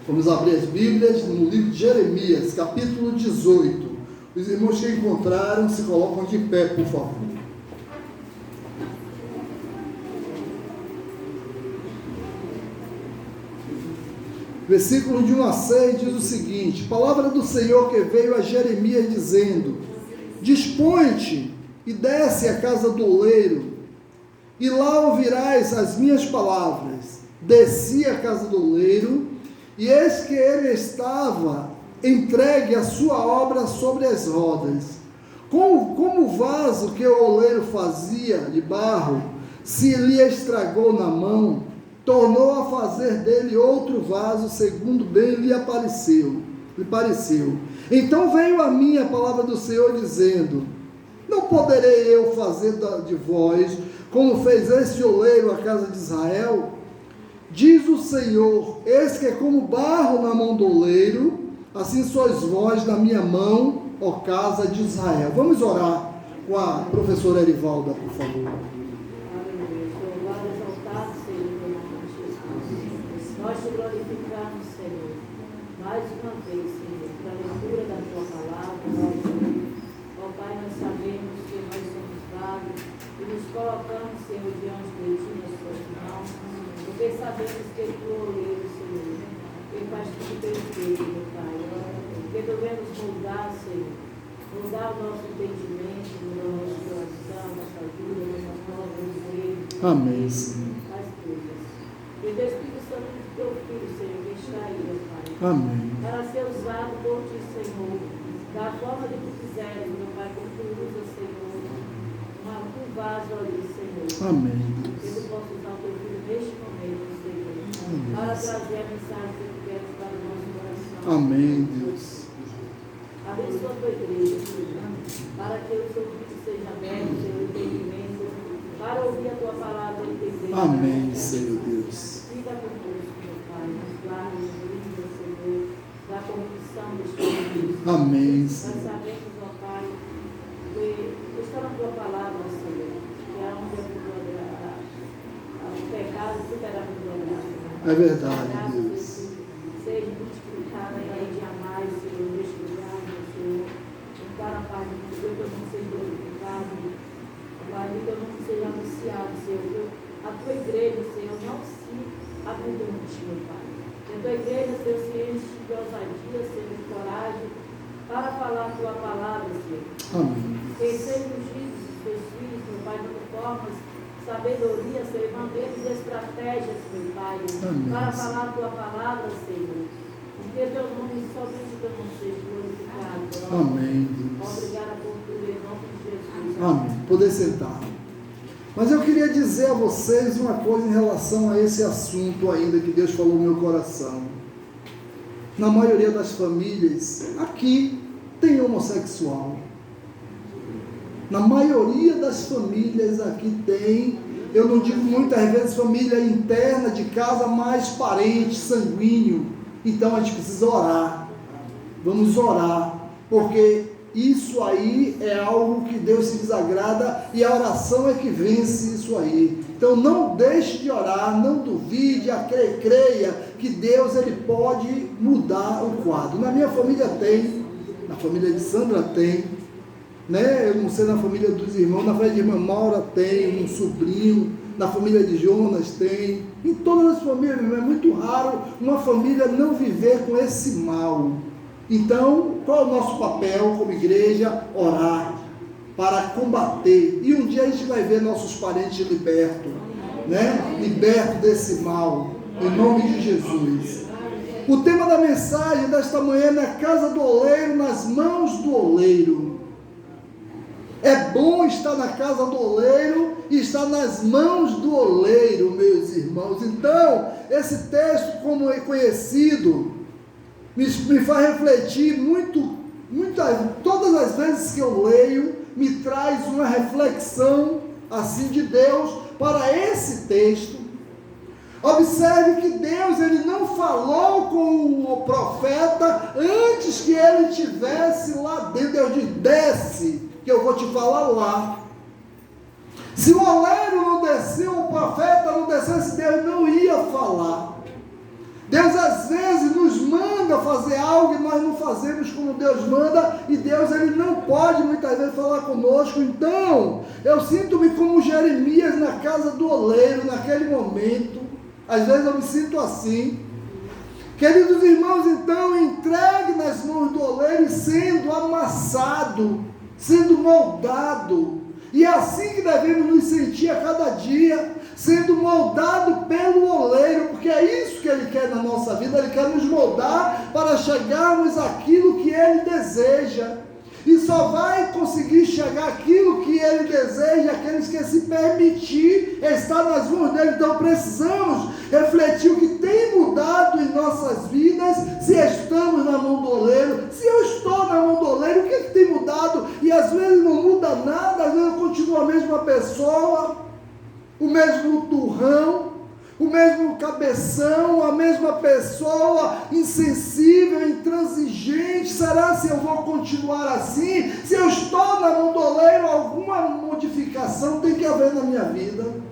Vamos abrir as Bíblias no livro de Jeremias, capítulo 18. Os irmãos que encontraram se colocam de pé, por favor. Versículo de 1 a 6 diz o seguinte: palavra do Senhor que veio a Jeremias dizendo: dispõe-te e desce à casa do oleiro, e lá ouvirás as minhas palavras. Desci à casa do oleiro, e eis que ele estava entregue a sua obra sobre as rodas. Como o vaso que o oleiro fazia de barro, se lhe estragou na mão, tornou a fazer dele outro vaso, segundo bem lhe pareceu. Então veio a mim a palavra do Senhor, dizendo: não poderei eu fazer de vós como fez este oleiro à casa de Israel? Diz o Senhor: eis que é como barro na mão do oleiro, assim sois vós na minha mão, ó casa de Israel. Vamos orar com a professora Erivalda, por favor. Nós te glorificamos, Senhor, mais uma vez, Senhor, para a leitura da tua palavra. Ó Pai, nós sabemos que nós somos vários e nos colocamos, Senhor, diante de ti nas tuas mãos, porque sabemos que tu é o oleiro, Senhor, que faz tudo perfeito, meu Pai. Que devemos mudar, Senhor, mudar o nosso entendimento, mudar o nosso coração, nossa vida, nossa forma de ver. Amém, Senhor. As coisas. E o Espírito Santo do teu Filho, Senhor, que está aí, meu Pai. Amém. Para ser usado por ti, Senhor, da forma que tu quiseres, meu Pai, como tu usa, Senhor, um vaso ali, Senhor. Amém. Que tu possa usar o teu Filho neste momento, Senhor, para trazer a mensagem que tu queres para o nosso coração. Amém, Deus. Abençoa a tua igreja, Senhor, para que o seu ouvido seja aberto, o seu entendimento, para ouvir a tua palavra e entender. Amém, Senhor Deus. Fica conosco, meu Pai, nos guarda, nos livra, Senhor, da corrupção dos filhos. Amém, Nós Senhor. sabemos, ó Pai, que está na tua palavra, Senhor, que é onde o pecado superará a tua graça. É verdade, Deus. Seja multiplicada aí de mais, Senhor, neste lugar, meu Senhor. Para a paz de Deus, que eu não seja glorificado, Pai, que eu não seja anunciado, Senhor. A tua igreja, Senhor, não se abundante, meu Pai. Que a tua igreja, Senhor, se enche de ousadia, Senhor, de coragem, para falar a tua palavra, Senhor. Amém. Que seja ungidos os teus filhos, meu Pai, dando formas, sabedoria, Senhor, maneiras e estratégias, meu Pai, Amém. para falar a tua palavra, Senhor. Que teu nome, somente teu nome seja glorificado. Amém, Deus. Obrigada por tudo, em nome de Jesus. Amém. Poder sentar. Mas eu queria dizer a vocês uma coisa em relação a esse assunto ainda que Deus falou no meu coração. Na maioria das famílias, aqui tem homossexual. Na maioria das famílias aqui tem, eu não digo muitas vezes família interna de casa, mas parente, sanguíneo. Então a gente precisa orar. Vamos orar, porque isso aí é algo que Deus se desagrada e a oração é que vence isso aí. Então não deixe de orar, não duvide, creia que Deus ele pode mudar o quadro. Na minha família tem, na família de Sandra tem, né? Eu não sei na família dos irmãos, na família de irmã Maura tem, um sobrinho, na família de Jonas tem, em todas as famílias, é muito raro uma família não viver com esse mal. Então, qual é o nosso papel como igreja? Orar, para combater, e um dia a gente vai ver nossos parentes libertos, né? Libertos desse mal, em nome de Jesus. O tema da mensagem desta manhã é na casa do oleiro, nas mãos do oleiro. É bom estar na casa do oleiro e estar nas mãos do oleiro, meus irmãos. Então, esse texto, como é conhecido, me faz refletir todas as vezes que eu leio, me traz uma reflexão assim de Deus para esse texto. Observe que Deus ele não falou com o profeta antes que ele estivesse lá dentro. Deus diz: desce, que eu vou te falar lá. Se o oleiro não desceu, o profeta não descesse, Deus não ia falar. Deus às vezes nos manda fazer algo e nós não fazemos como Deus manda, e Deus ele não pode muitas vezes falar conosco. Então, eu sinto-me como Jeremias na casa do oleiro, naquele momento. Às vezes eu me sinto assim. Queridos irmãos, então, entregue nas mãos do oleiro e sendo amassado, sendo moldado. E é assim que devemos nos sentir a cada dia, sendo moldado pelo oleiro, porque é isso que ele quer na nossa vida. Ele quer nos moldar para chegarmos àquilo que ele deseja. E só vai conseguir chegar àquilo que ele deseja aqueles que se permitir estar nas mãos dele. Então precisamos refletir o que tem mudado em nossas vidas, se estamos na mão do oleiro. Se eu estou na mão do oleiro, o que tem mudado? E às vezes não muda nada, às vezes eu continuo a mesma pessoa, o mesmo turrão, o mesmo cabeção, a mesma pessoa, insensível, intransigente. Será se eu vou continuar assim? Se eu estou na mão do oleiro, alguma modificação tem que haver na minha vida.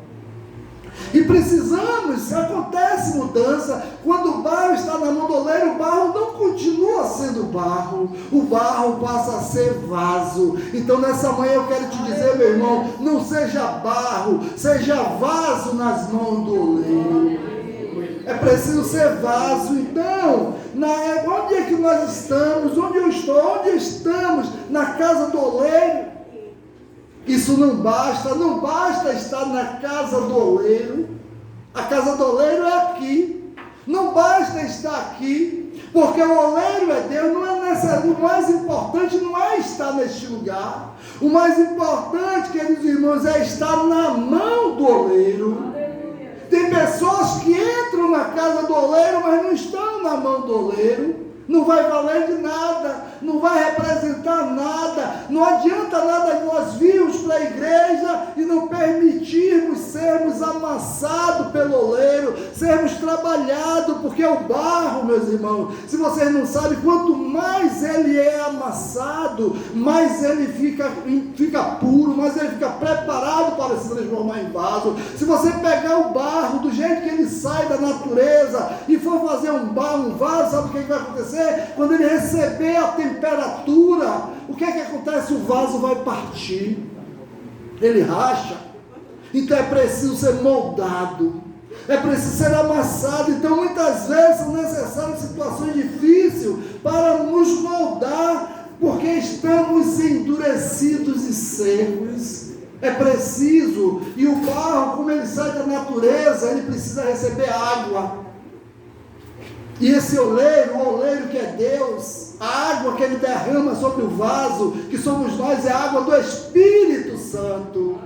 E precisamos, acontece mudança, quando o barro está na mão do oleiro, o barro não continua sendo barro, o barro passa a ser vaso. Então nessa manhã eu quero te dizer, meu irmão, não seja barro, seja vaso nas mãos do oleiro. É preciso ser vaso. Então, onde é que nós estamos? Onde eu estou? Onde estamos? Na casa do oleiro. Isso não basta estar na casa do oleiro. A casa do oleiro é aqui. Não basta estar aqui, porque o oleiro é Deus. Não é necessário. O mais importante não é estar neste lugar. O mais importante, queridos irmãos, é estar na mão do oleiro. Tem pessoas que entram na casa do oleiro, mas não estão na mão do oleiro. Não vai valer de nada, não vai representar nada. Não adianta nada nós virmos para a igreja e não permitirmos sermos amassados pelo oleiro, sermos trabalhados, porque o barro, meus irmãos, se vocês não sabem, quanto mais ele é amassado, mais ele fica puro, mais ele fica preparado para se transformar em vaso. Se você pegar o barro do jeito que ele sai da natureza e for fazer um vaso, sabe o que vai acontecer? Quando ele receber a temperatura, o que é que acontece? O vaso vai partir, ele racha. Então é preciso ser moldado, é preciso ser amassado. Então muitas vezes são necessárias situações difíceis para nos moldar, porque estamos endurecidos e secos. É preciso, e o barro, como ele sai da natureza, ele precisa receber água. E esse oleiro, o oleiro que é Deus, a água que ele derrama sobre o vaso, que somos nós, é a água do Espírito Santo.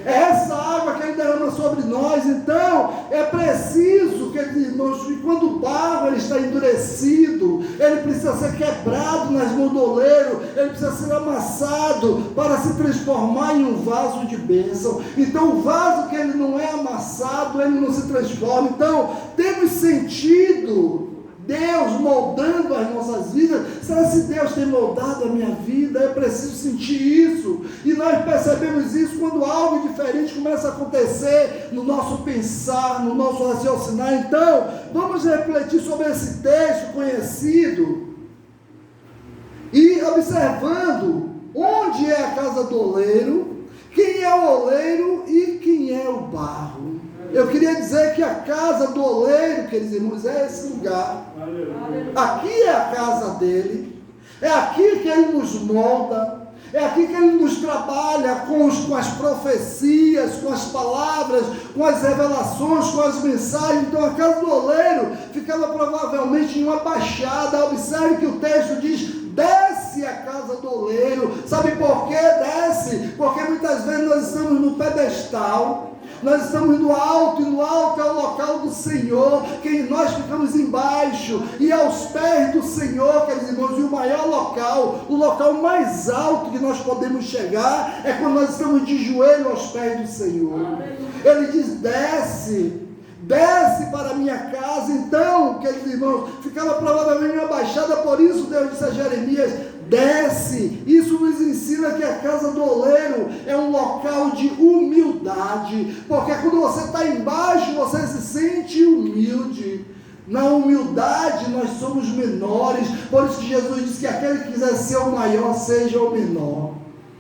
É essa água que ele derrama sobre nós. Então, é preciso, queridos irmãos, que quando o barro ele está endurecido, ele precisa ser quebrado nas mãos do oleiro, ele precisa ser amassado para se transformar em um vaso de bênção. Então, o vaso que ele não é amassado, ele não se transforma. Então, temos sentido Deus moldando as nossas vidas. Será se Deus tem moldado a minha vida? É preciso sentir isso. E nós percebemos isso quando algo diferente começa a acontecer no nosso pensar, no nosso raciocinar. Então, vamos refletir sobre esse texto conhecido e observando onde é a casa do oleiro, quem é o oleiro e quem é o barro. Eu queria dizer que a casa do oleiro, queridos irmãos, é esse lugar. Aqui é a casa dele. É aqui que ele nos molda. É aqui que ele nos trabalha com as profecias, com as palavras, com as revelações, com as mensagens. Então a casa do oleiro ficava provavelmente em uma baixada. Observe que o texto diz: desce a casa do oleiro. Sabe por que desce? Porque muitas vezes nós estamos no pedestal. Nós estamos no alto, e no alto é o local do Senhor, que nós ficamos embaixo, e aos pés do Senhor, queridos irmãos, e o maior local, o local mais alto que nós podemos chegar, é quando nós estamos de joelho aos pés do Senhor. Ele diz: desce para a minha casa. Então, queridos irmãos, ficava provavelmente uma baixada, por isso Deus disse a Jeremias: desce. Isso nos ensina que a casa do oleiro é um local de humildade, porque quando você está embaixo, você se sente humilde. Na humildade nós somos menores. Por isso que Jesus disse que aquele que quiser ser o maior, seja o menor.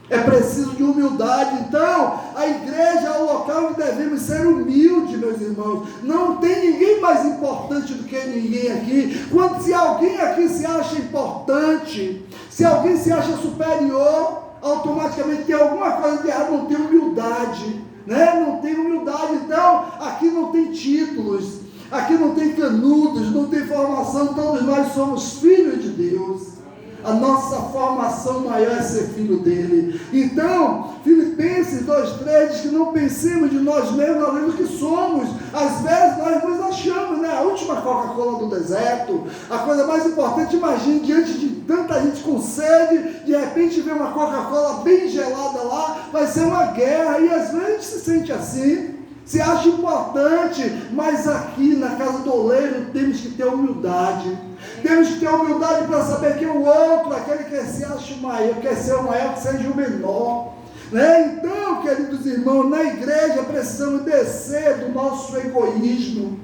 É preciso de humildade. Então, a igreja é o local onde devemos ser humildes, meus irmãos. Não tem ninguém mais importante do que ninguém aqui. Se alguém aqui se acha importante, se alguém se acha superior, automaticamente tem alguma coisa de errado, não tem humildade, né? Não tem humildade. Então, aqui não tem títulos, aqui não tem canudos, não tem formação. Todos nós somos filhos de Deus. A nossa formação maior é ser filho dele. Então, Filipenses 2,3 diz que não pensemos de nós mesmos além do que somos. Às vezes nós nos achamos, né? A última Coca-Cola do deserto, a coisa mais importante. Imagine, diante de tanta gente com sede, de repente vê uma Coca-Cola bem gelada lá, vai ser uma guerra. E às vezes a gente se sente assim, se acha importante, mas aqui na casa do oleiro temos que ter humildade. Temos que ter humildade para saber que o outro, aquele que se acha o maior, quer ser o maior, que seja o menor, né? Então, queridos irmãos, na igreja precisamos descer do nosso egoísmo,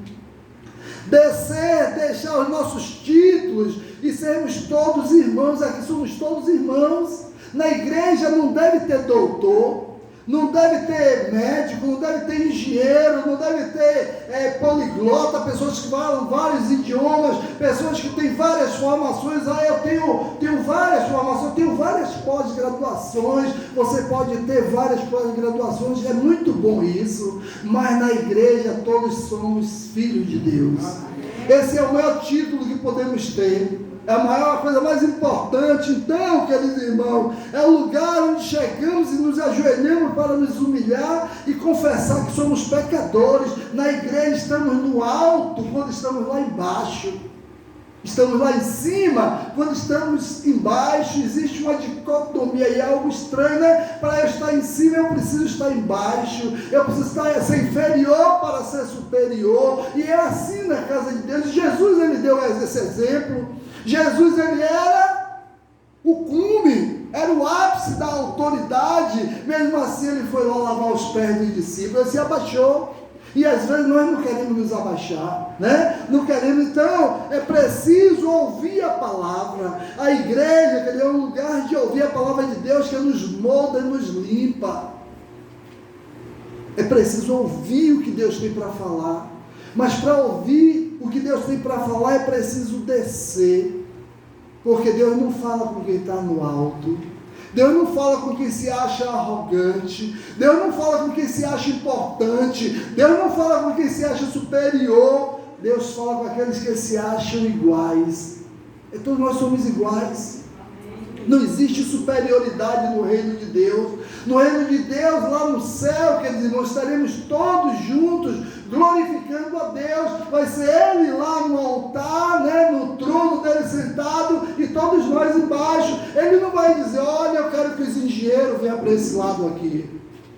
deixar os nossos títulos e sermos todos irmãos. Aqui somos todos irmãos. Na igreja não deve ter doutor, não deve ter médico, não deve ter engenheiro, não deve ter poliglota, pessoas que falam vários idiomas, pessoas que têm várias formações. Eu tenho várias formações, tenho várias pós-graduações. Você pode ter várias pós-graduações, é muito bom isso, mas na igreja todos somos filhos de Deus. Esse é o maior título que podemos ter. É a maior coisa mais importante. Então, queridos irmãos, é o lugar onde chegamos e nos ajoelhamos para nos humilhar e confessar que somos pecadores. Na igreja estamos no alto quando estamos lá embaixo. Estamos lá em cima quando estamos embaixo. Existe uma dicotomia e algo estranho, né? Para eu estar em cima eu preciso estar embaixo. Eu preciso ser inferior para ser superior. E é assim na casa de Deus. Jesus, ele deu esse exemplo. Jesus, ele era o cume, era o ápice da autoridade. Mesmo assim ele foi lá lavar os pés dos discípulos, ele se abaixou. E às vezes nós não queremos nos abaixar, né? Não queremos. Então é preciso ouvir a palavra. A igreja, que é um lugar de ouvir a palavra de Deus, que nos molda e nos limpa. É preciso ouvir o que Deus tem para falar. Mas para ouvir o que Deus tem para falar é preciso descer, porque Deus não fala com quem está no alto, Deus não fala com quem se acha arrogante, Deus não fala com quem se acha importante, Deus não fala com quem se acha superior, Deus fala com aqueles que se acham iguais. Então nós somos iguais. Não existe superioridade no reino de Deus. No reino de Deus, lá no céu, quer dizer, nós estaremos todos juntos, glorificando a Deus. Vai ser Ele lá no altar, né, no trono dele sentado, e todos nós embaixo. Ele não vai dizer: olha, eu quero que os engenheiros venham para esse lado aqui.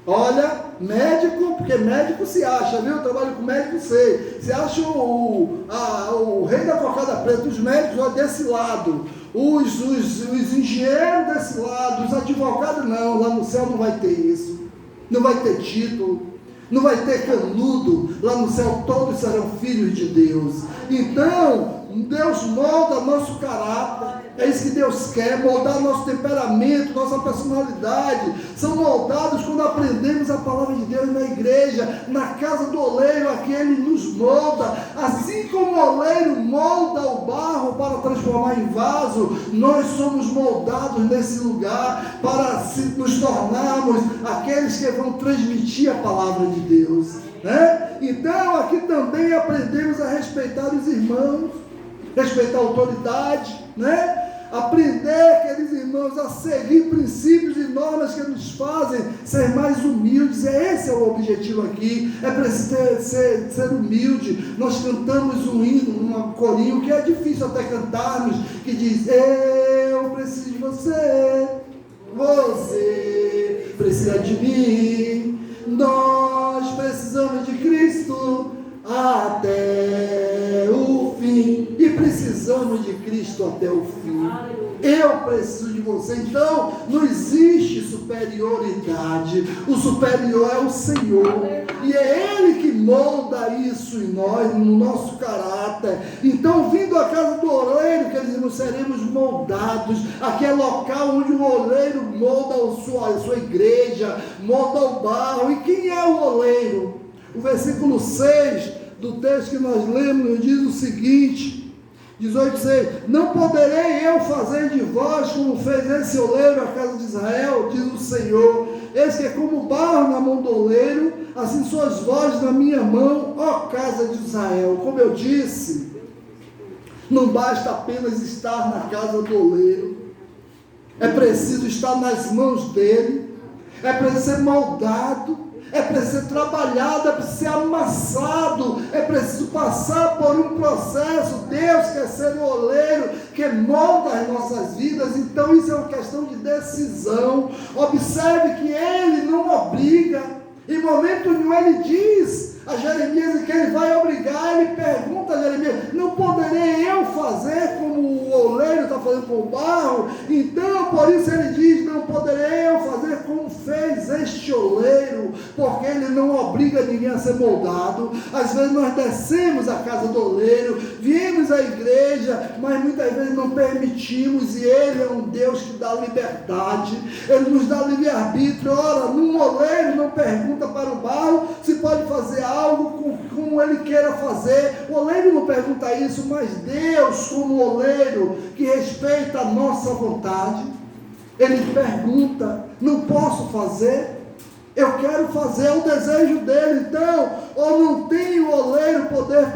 Olha, médico, porque médico se acha, viu? Eu trabalho com médico, sei. Se acha o rei da cocada preta, os médicos, ó, desse lado. Os engenheiros desse lado, os advogados não, lá no céu não vai ter isso, não vai ter título, não vai ter canudo, lá no céu todos serão filhos de Deus. Então, Deus molda nosso caráter, é isso que Deus quer, moldar nosso temperamento, nossa personalidade, são moldados quando aprendemos a palavra de Deus na igreja, na casa do oleiro, aqui Ele nos molda, assim como o oleiro molda o barro para transformar em vaso, nós somos moldados nesse lugar, para nos tornarmos aqueles que vão transmitir a palavra de Deus, né? Então aqui também aprendemos a respeitar os irmãos, respeitar a autoridade, né? Aprender, queridos irmãos, a seguir princípios e normas que nos fazem ser mais humildes. Esse é o objetivo aqui, é preciso ser humilde. Nós cantamos um hino, um corinho que é difícil até cantarmos, que diz: eu preciso de você, você precisa de mim, nós precisamos de Cristo até o fim, e precisamos de Cristo até o fim. Eu preciso de você. Então não existe superioridade, o superior é o Senhor, e é Ele que molda isso em nós, no nosso caráter. Então, vindo à casa do nós seremos moldados. Aqui é local onde o oleiro molda a sua igreja, molda o barro. E quem é o oleiro? O versículo 6 do texto que nós lemos diz o seguinte, 18:6: não poderei eu fazer de vós como fez esse oleiro à casa de Israel, diz o Senhor. Esse que é como barro na mão do oleiro, assim sois vós na minha mão, ó casa de Israel. Como eu disse, não basta apenas estar na casa do oleiro, é preciso estar nas mãos dele, é preciso ser moldado, é preciso ser trabalhado, é preciso ser amassado, é preciso passar por um processo. Deus quer ser o oleiro que molda as nossas vidas. Então isso é uma questão de decisão. Observe que ele não obriga, em momento nenhum ele diz a Jeremias que ele vai obrigar. Ele pergunta a Jeremias: não poderei eu fazer como o oleiro está fazendo com o barro? Então por isso ele diz: não poderei eu fazer como fez este oleiro, porque ele não obriga ninguém a ser moldado. Às vezes nós descemos à casa do oleiro, viemos à igreja, mas muitas vezes não permitimos, e ele é um Deus que dá liberdade, ele nos dá livre-arbítrio. Ora, num oleiro não pergunta para o barro se pode fazer algo como ele queira fazer. O oleiro não pergunta isso, mas Deus, como oleiro que respeita a nossa vontade, ele pergunta: não posso fazer? Eu quero fazer, é o desejo dele. Então, ou não tem o oleiro poder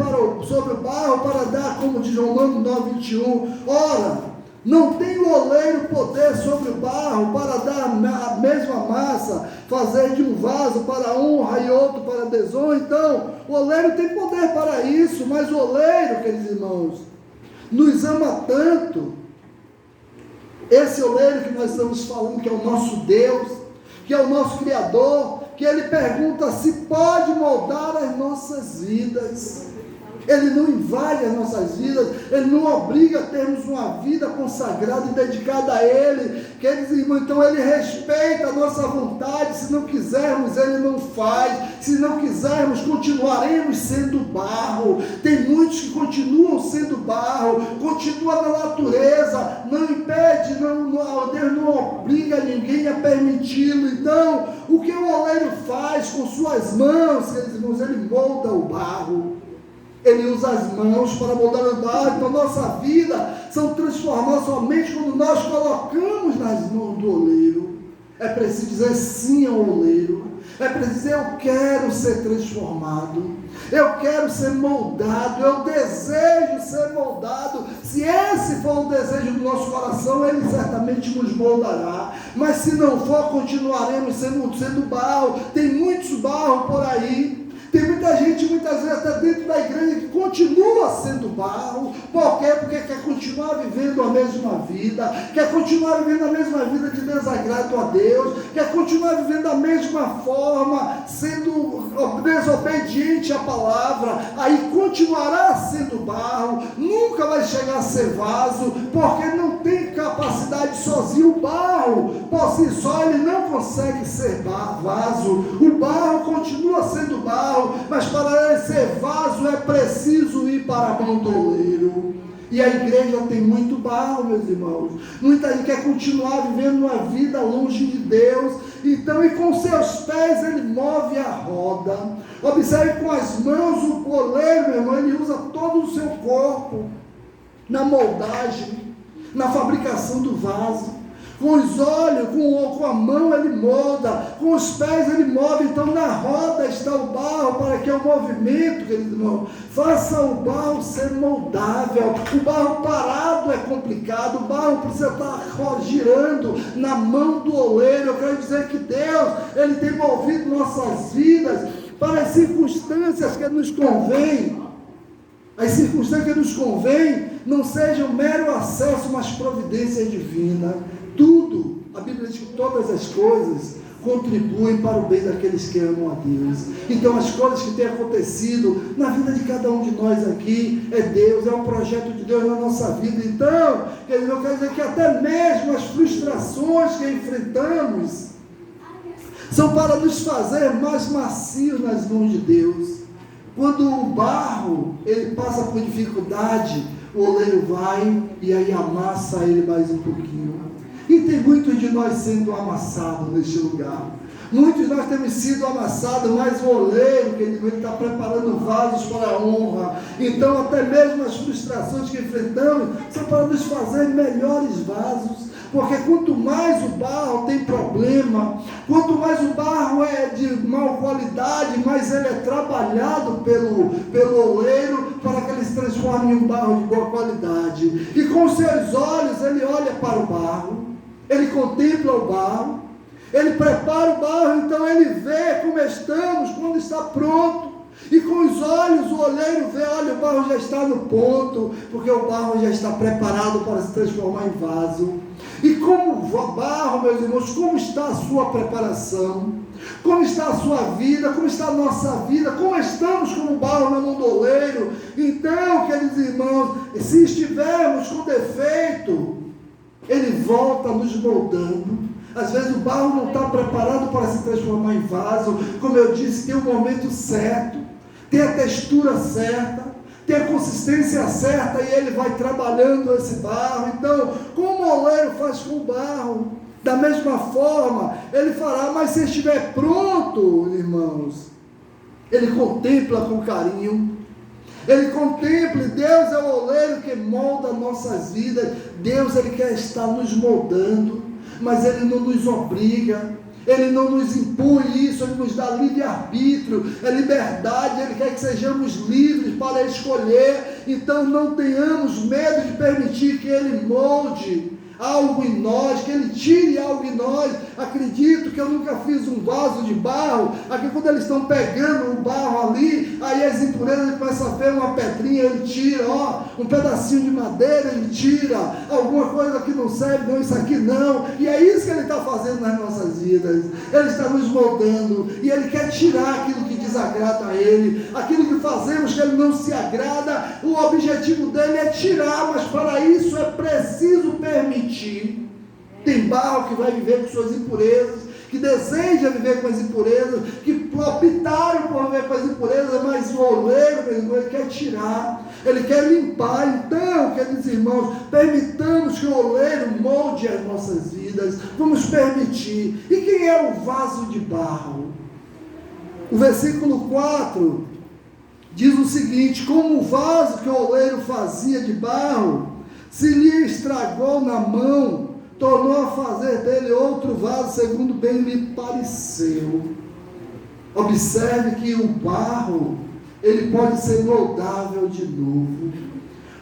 sobre o barro para dar, como diz Romanos 9:21, ora, não tem o oleiro poder sobre o barro para dar a mesma massa, fazer de um vaso para honra e outro para desonra. Então, o oleiro tem poder para isso, mas o oleiro, queridos irmãos, nos ama tanto. Esse oleiro que nós estamos falando, que é o nosso Deus, que é o nosso Criador, que ele pergunta se pode moldar as nossas vidas. Ele não invade as nossas vidas, ele não obriga a termos uma vida consagrada e dedicada a ele. Queridos irmãos, então ele respeita a nossa vontade. Se não quisermos, ele não faz. Se não quisermos, continuaremos sendo barro. Tem muitos que continuam sendo barro, continua na natureza, não impede, Deus não obriga ninguém a permiti-lo. Então, o que o oleiro faz com suas mãos, queridos irmãos, ele molda o barro. Ele usa as mãos para moldar o barro. Então nossa vida são transformadas somente quando nós colocamos nas mãos do oleiro. É preciso dizer sim ao oleiro. É preciso dizer: eu quero ser transformado, eu quero ser moldado, eu desejo ser moldado. Se esse for o desejo do nosso coração, ele certamente nos moldará. Mas se não for, continuaremos sendo barro. Tem muitos barros por aí. Tem muita gente, muitas vezes até dentro da igreja, que continua sendo barro. Por quê? Porque quer continuar vivendo a mesma vida, quer continuar vivendo a mesma vida de desagrado a Deus, quer continuar vivendo da mesma forma, sendo desobediente à palavra. Aí continuará sendo barro, nunca vai chegar a ser vaso, porque não tem capacidade sozinho. O barro, por si só, ele não consegue ser vaso. O barro continua sendo barro, mas para ele ser vaso é preciso ir para a mão do oleiro. E a igreja tem muito barro, meus irmãos. Muita gente quer continuar vivendo uma vida longe de Deus. Então, e com seus pés ele move a roda. Observe, com as mãos, o oleiro, meu irmão, ele usa todo o seu corpo na moldagem, na fabricação do vaso. Com os olhos, com a mão ele molda, com os pés ele move. Então na roda está o barro, para que o movimento, querido irmão, faça o barro ser moldável. O barro parado é complicado, o barro precisa estar girando na mão do oleiro. Eu quero dizer que Deus, ele tem movido nossas vidas para as circunstâncias que nos convém. As circunstâncias que nos convém não sejam mero acesso, mas providência divina. Tudo, a Bíblia diz que todas as coisas contribuem para o bem daqueles que amam a Deus. Então as coisas que têm acontecido na vida de cada um de nós aqui, é Deus, é um projeto de Deus na nossa vida. Então, eu quero dizer que até mesmo as frustrações que enfrentamos são para nos fazer mais macios nas mãos de Deus. Quando o barro ele passa por dificuldade, o oleiro vai e aí amassa ele mais um pouquinho. E tem muitos de nós sendo amassados neste lugar. Muitos de nós temos sido amassados, mas o oleiro, que ele está preparando vasos para a honra. Então, até mesmo as frustrações que enfrentamos são para nos fazer melhores vasos. Porque quanto mais o barro tem problema, quanto mais o barro é de má qualidade, mais ele é trabalhado pelo oleiro para que ele se transforme em um barro de boa qualidade. E com seus olhos ele olha para o barro, ele contempla o barro, ele prepara o barro, então ele vê como estamos quando está pronto. E com os olhos o oleiro vê, olha, o barro já está no ponto, porque o barro já está preparado para se transformar em vaso. E como barro, meus irmãos, como está a sua preparação? Como está a sua vida? Como está a nossa vida? Como estamos como barro na mão do oleiro? Então, queridos irmãos, se estivermos com defeito, ele volta nos moldando. Às vezes o barro não está preparado para se transformar em vaso. Como eu disse, tem o momento certo, tem a textura certa, tem a consistência certa, e ele vai trabalhando esse barro. Então, como o oleiro faz com o barro, da mesma forma ele fará. Mas se estiver pronto, irmãos, ele contempla com carinho, ele contempla. Deus é o oleiro que molda nossas vidas. Deus, ele quer estar nos moldando, mas ele não nos obriga, ele não nos impõe isso, ele nos dá livre-arbítrio, é liberdade. Ele quer que sejamos livres para escolher. Então não tenhamos medo de permitir que ele molde algo em nós, que ele tire algo em nós. Acredito que eu nunca fiz um vaso de barro, aqui quando eles estão pegando o barro ali, aí as impurezas, ele começa a ver uma pedrinha, ele tira, um pedacinho de madeira, ele tira, alguma coisa que não serve, não, isso aqui não. E é isso que ele está fazendo nas nossas vidas. Ele está nos moldando, e ele quer tirar aquilo que desagrada a ele, aquilo que fazemos que ele não se agrada. O objetivo dele é tirar, mas para isso é preciso permitir. Tem barro que vai viver com suas impurezas, que deseja viver com as impurezas, que optaram por viver com as impurezas, mas o oleiro, meu irmão, ele quer tirar, ele quer limpar. Então, queridos irmãos, permitamos que o oleiro molde as nossas vidas. Vamos permitir. E quem é o vaso de barro? O versículo 4 diz o seguinte: como o vaso que o oleiro fazia de barro se lhe estragou na mão, tornou a fazer dele outro vaso, segundo bem lhe pareceu. Observe que o barro, ele pode ser moldável de novo.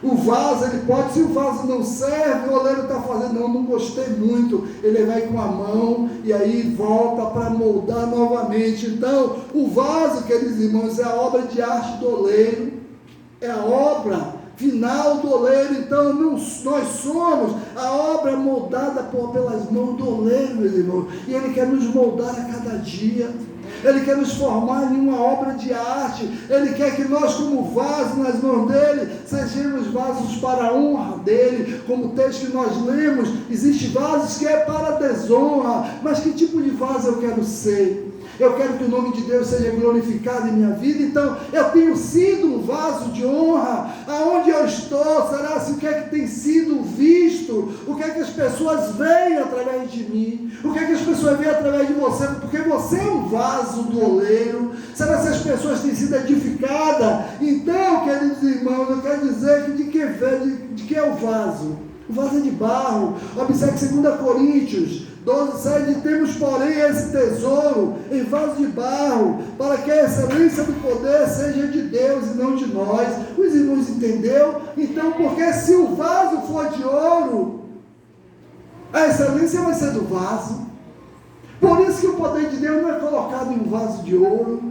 O vaso, ele pode, se o vaso não serve, o oleiro está fazendo, não gostei muito, ele vai com a mão e aí volta para moldar novamente. Então, o vaso, queridos irmãos, é a obra de arte do oleiro, é a obra final do oleiro. Então nós somos a obra moldada pelas mãos do oleiro, meus irmãos, e ele quer nos moldar a cada dia. Ele quer nos formar em uma obra de arte. Ele quer que nós, como vasos nas mãos dele, sejamos vasos para a honra dele. Como o texto que nós lemos, existe vasos que é para desonra. Mas que tipo de vaso eu quero ser? Eu quero que o nome de Deus seja glorificado em minha vida. Então eu tenho sido um vaso de honra. Aonde eu estou, será assim? O que é que tem sido visto? O que é que as pessoas veem através de mim? O que é que as pessoas veem através de você? Porque você é um vaso do oleiro. Será se as pessoas têm sido edificadas? Então, queridos irmãos, eu quero dizer que de que é o vaso? O vaso é de barro. Observe 2 Coríntios 12:7: temos, porém, esse tesouro em vaso de barro, para que a excelência do poder seja de Deus e não de nós. Os irmãos entenderam? Então, porque se o vaso for de ouro, a excelência vai ser do vaso. Por isso que o poder de Deus não é colocado em um vaso de ouro.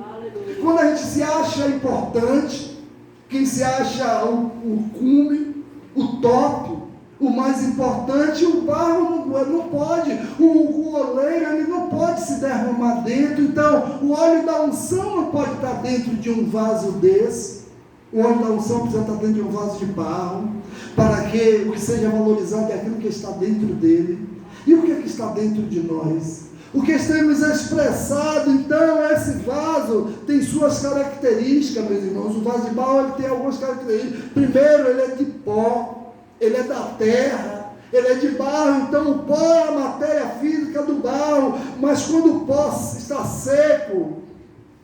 Quando a gente se acha importante, quem se acha o cume, o top, o mais importante, o barro não pode, o oleiro, ele não pode se derramar dentro. Então o óleo da unção não pode estar dentro de um vaso desse. O óleo da unção precisa estar dentro de um vaso de barro, para que o que seja valorizado é aquilo que está dentro dele. E o que é que está dentro de nós? O que temos expressado. Então esse vaso tem suas características, meus irmãos. O vaso de barro, ele tem algumas características. Primeiro, ele é de pó, ele é da terra, ele é de barro, então o pó é a matéria física do barro, mas quando o pó está seco,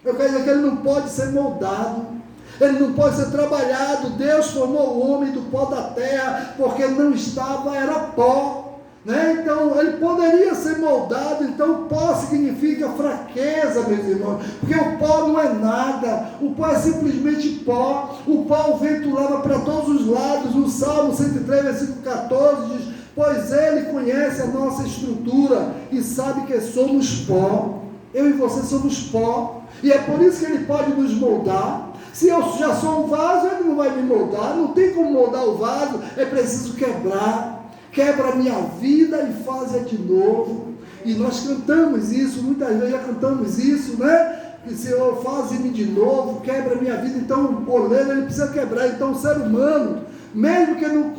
eu quero dizer que ele não pode ser moldado, ele não pode ser trabalhado. Deus formou o homem do pó da terra, porque não estava, era pó, né? Então ele poderia ser moldado. Então pó significa fraqueza, meus irmãos, porque o pó não é nada, o pó é simplesmente pó. O pó o vento leva para todos os lados. No Salmo 103, versículo 14 diz: pois ele conhece a nossa estrutura e sabe que somos pó. Eu e você somos pó, e é por isso que ele pode nos moldar. Se eu já sou um vaso, ele não vai me moldar, não tem como moldar o vaso, é preciso quebra a minha vida e faz de novo. E nós cantamos isso, muitas vezes já cantamos isso, né? Que Senhor, faz-me de novo, quebra a minha vida. Então o oleiro, ele precisa quebrar. Então o ser humano, mesmo que ele não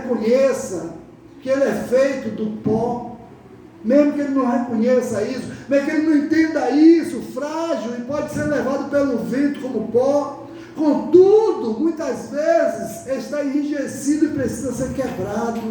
conheça que ele é feito do pó, mesmo que ele não reconheça isso, mesmo que ele não entenda isso, frágil e pode ser levado pelo vento como pó, contudo, muitas vezes está enrijecido e precisa ser quebrado.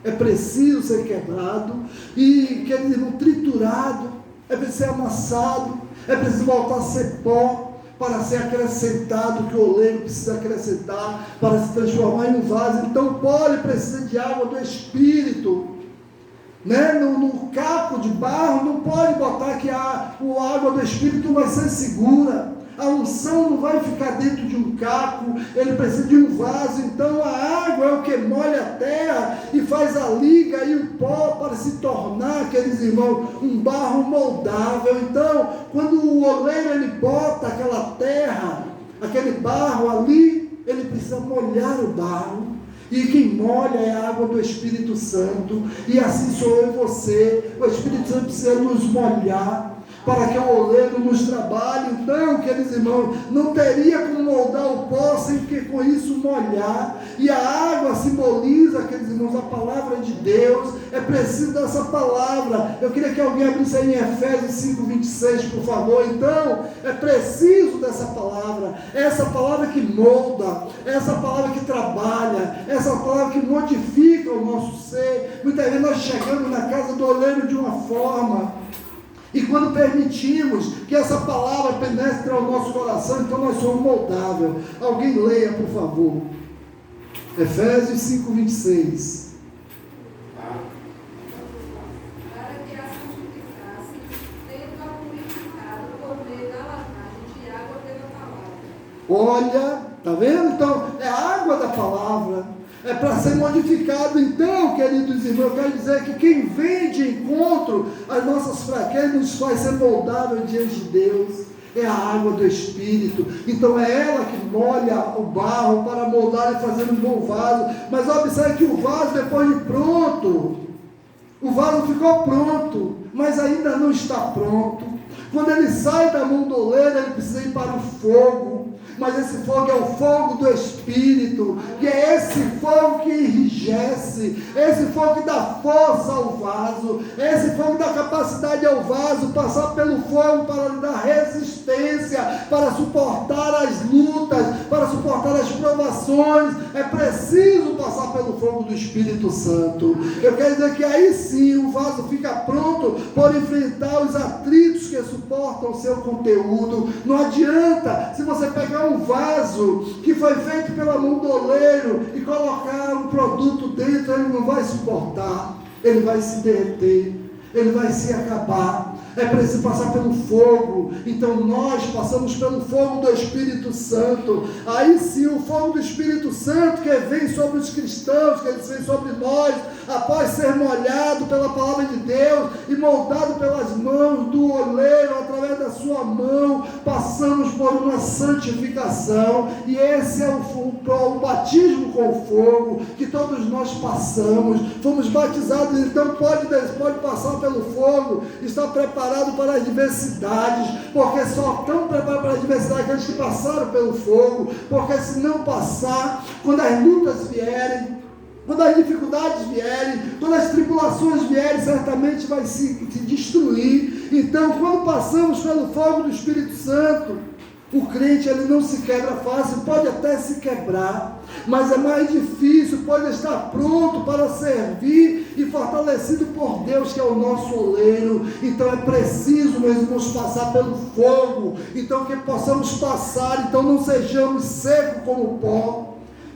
É preciso ser quebrado e, quer dizer, triturado, é preciso ser amassado, é preciso voltar a ser pó para ser acrescentado, que o oleiro precisa acrescentar para se transformar em um vaso. Então o pó ele precisa de água do Espírito, né? No caco de barro não pode botar que a água do Espírito vai ser segura, a unção não vai ficar dentro de um caco, ele precisa de um vaso. Então a água é o que molha a terra e faz a liga e o pó para se tornar, queridos irmãos, um barro moldável. Então quando o oleiro ele bota aquela terra, aquele barro ali, ele precisa molhar o barro. E quem molha é a água do Espírito Santo, e assim sou eu e você. O Espírito Santo precisa nos molhar, para que o oleiro nos trabalhe. Então, queridos irmãos, não teria como moldar o pó sem que com isso molhar. E a água simboliza, queridos irmãos, a palavra de Deus. É preciso dessa palavra. Eu queria que alguém abrisse aí em Efésios 5:26, por favor. Então, é preciso dessa palavra. Essa palavra que molda, essa palavra que trabalha, essa palavra que modifica o nosso ser. Muitas vezes nós chegamos na casa do oleiro de uma forma, e quando permitimos que essa palavra penetre ao nosso coração, então nós somos moldáveis. Alguém leia, por favor. Efésios 5:26. Para que a santificasse, tendo-a purificado por meio da lavagem de água pela palavra. Olha, tá vendo? Então, é a água da palavra. É para ser modificado. Então, queridos irmãos, eu quero dizer que quem vem de encontro às nossas fraquezas nos faz ser moldável diante de Deus. É a água do Espírito. Então é ela que molha o barro para moldar e fazer um bom vaso. Mas observe que o vaso, depois de pronto, o vaso ficou pronto, mas ainda não está pronto. Quando ele sai da mão do oleiro, ele precisa ir para o fogo. Mas esse fogo é o fogo do Espírito, que é esse fogo que enrijece, esse fogo que dá força ao vaso, esse fogo que dá capacidade ao vaso passar pelo fogo para lhe dar resistência, para suportar as lutas, para suportar as provações. É preciso passar pelo fogo do Espírito Santo. Eu quero dizer que aí sim o vaso fica pronto por enfrentar os atritos que suportam o seu conteúdo. Não adianta, se você pegar um vaso que foi feito pela mão do oleiro e colocar um produto dentro, ele não vai suportar, ele vai se derreter, ele vai se acabar. É preciso passar pelo fogo. Então nós passamos pelo fogo do Espírito Santo. Aí sim o fogo do Espírito Santo que vem sobre os cristãos, que vem sobre nós, após ser molhado pela palavra de Deus e moldado pelas mãos do oleiro, através da sua mão, passamos por uma santificação. E esse é o batismo com fogo que todos nós passamos. Fomos batizados, então pode passar pelo fogo, está preparado para as diversidades, porque só estão preparados para as diversidades aqueles que passaram pelo fogo. Porque se não passar, quando as lutas vierem, quando as dificuldades vierem, quando as tribulações vierem, certamente vai se destruir. Então, quando passamos pelo fogo do Espírito Santo, O crente, ele não se quebra fácil, pode até se quebrar, mas é mais difícil, pode estar pronto para servir e fortalecido por Deus, que é o nosso oleiro. Então é preciso, meus irmãos, passar pelo fogo, então que possamos passar, então não sejamos secos como pó,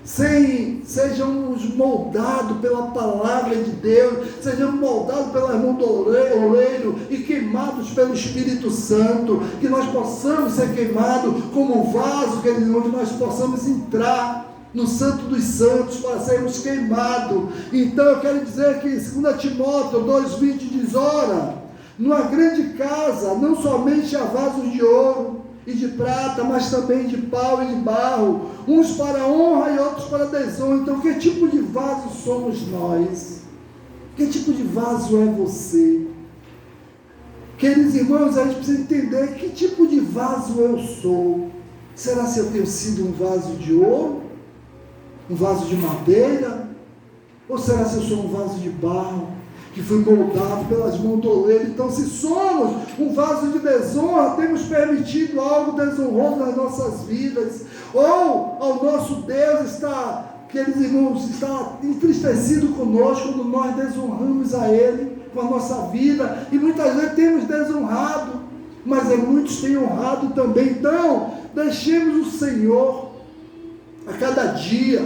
sejamos moldados pela palavra de Deus, sejamos moldados pela mão do oleiro e queimados pelo Espírito Santo, que nós possamos ser queimados como vaso, que nós possamos entrar no Santo dos Santos para sermos queimados. Então eu quero dizer que 2 Timóteo 2,20 diz: ora, numa grande casa não somente há vasos de ouro e de prata, mas também de pau e de barro, uns para honra e outros para desonra. Então, que tipo de vaso somos nós? Que tipo de vaso é você? Queridos irmãos, a gente precisa entender que tipo de vaso eu sou. Será se eu tenho sido um vaso de ouro? Um vaso de madeira? Ou será se eu sou um vaso de barro, que foi moldado pelas mãos do oleiro? Então, se somos um vaso de desonra, temos permitido algo desonroso nas nossas vidas, ou ao nosso Deus está, queridos irmãos, está entristecido conosco quando nós desonramos a Ele com a nossa vida, e muitas vezes temos desonrado, mas muitos têm honrado também. Então, deixemos o Senhor a cada dia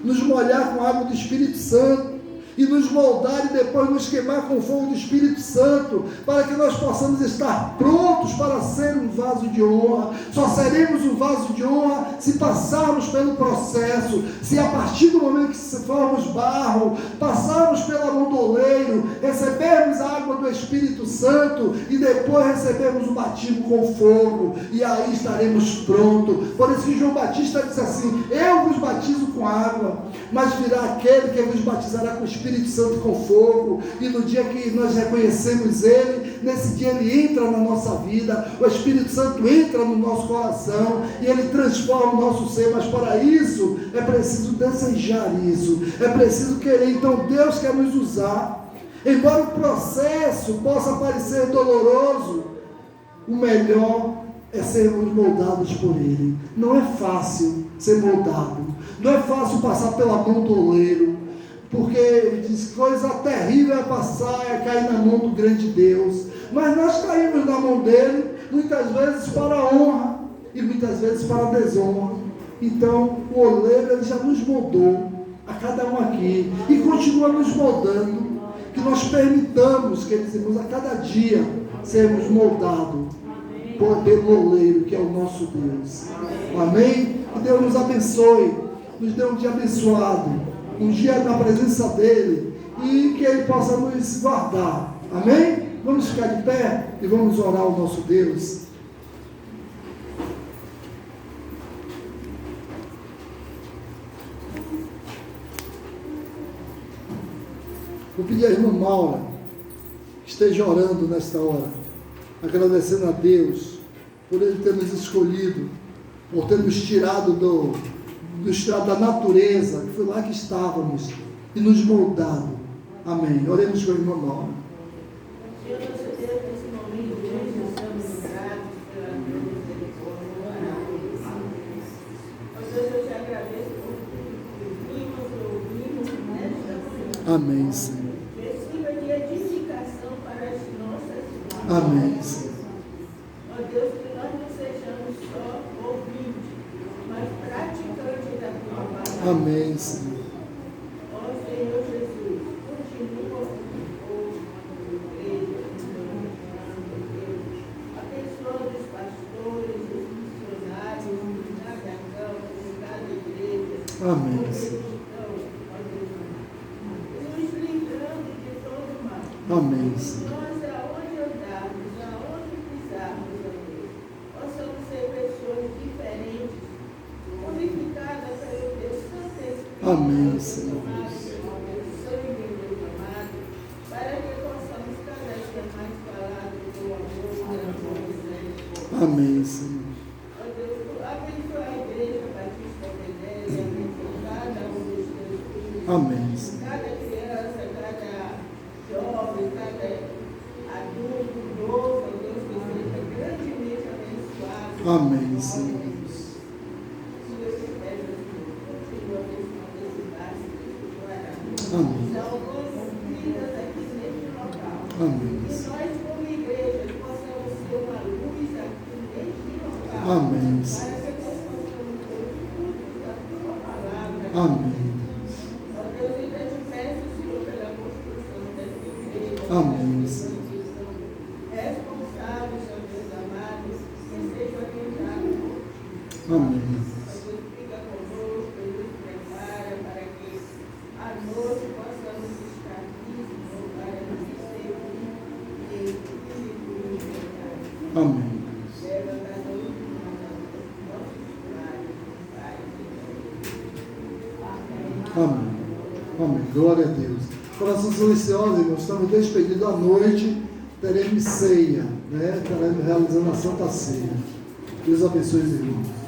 nos molhar com a água do Espírito Santo, e nos moldar e depois nos queimar com o fogo do Espírito Santo, para que nós possamos estar prontos para ser um vaso de honra. Só seremos um vaso de honra se passarmos pelo processo, se a partir do momento que formos barro, passarmos pela mão do oleiro, recebermos a água do Espírito Santo e depois recebermos o batismo com fogo, e aí estaremos prontos. Por isso que João Batista disse assim: eu vos batizo com água, mas virá aquele que vos batizará com o Espírito Santo com fogo. E no dia que nós reconhecemos Ele, nesse dia Ele entra na nossa vida, o Espírito Santo entra no nosso coração e Ele transforma o nosso ser. Mas para isso é preciso desejar isso, é preciso querer. Então Deus quer nos usar, embora o processo possa parecer doloroso, o melhor é sermos moldados por Ele. Não é fácil ser moldado, não é fácil passar pela mão do oleiro, porque diz, coisa terrível é passar, é cair na mão do grande Deus. Mas nós caímos na mão dele, muitas vezes para a honra e muitas vezes para a desonra. Então o oleiro, ele já nos moldou, a cada um aqui, e continua nos moldando. Que nós permitamos, queridos irmãos, a cada dia sermos moldados pelo oleiro, que é o nosso Deus. Amém? Que Deus nos abençoe, nos dê um dia abençoado, um dia na presença dele, e que Ele possa nos guardar. Amém? Vamos ficar de pé e vamos orar ao nosso Deus. Vou pedir à irmã Maura que esteja orando nesta hora, agradecendo a Deus por Ele ter nos escolhido, por ter nos tirado da natureza, que foi lá que estávamos, e nos moldado. Amém. Oremos com a irmã Maura. Senhor, nosso Deus, nesse momento, hoje, estamos gratos pela tua misericórdia. Ó Deus, eu te agradeço por tudo que ouvimos nesta manhã. Amém, Senhor. Que sirva de edificação para as nossas vidas. Amém, Senhor. Ó Deus, que nós não sejamos só ouvintes, mas praticantes da tua palavra. Amém, Senhor. Ó Senhor Jesus, continua hoje com a tua igreja, abençoando os pastores, os missionários, cada campo, cada igreja. Amém, Onde Senhor. eles estão, ó Jesus, nos livrando de todo mal. Amém, Senhor. Nós, aonde andarmos, aonde pisarmos, ó Deus, possamos ser pessoas diferentes, purificadas pelo teu Santo Espírito. Amém, Senhor. Para que possamos cada dia mais falar do teu amor, do teu amor. Amém, Senhor. Ó Deus, abençoa a igreja Batista Pedélia, abençoa cada um dos teus filhos. Amém, Senhor. Cada criança, cada jovem, cada adulto novo, ó Deus, que seja grandemente abençoado Amém, Senhor. Amém. Amém. Amém. Amém. Amém. Responsáveis, ó Deus amados, que sejam atentados. Amém. Fica conosco, Deus prepara para que à noite possamos estar vivos para nos servir e nos verdade. Amém. Leva da noite nossos lares, Pai. Amém. Amém. Glória a Deus. Coração silencioso, irmãos, estamos despedindo à noite, teremos ceia, né? Estaremos realizando a Santa Ceia. Deus abençoe os irmãos.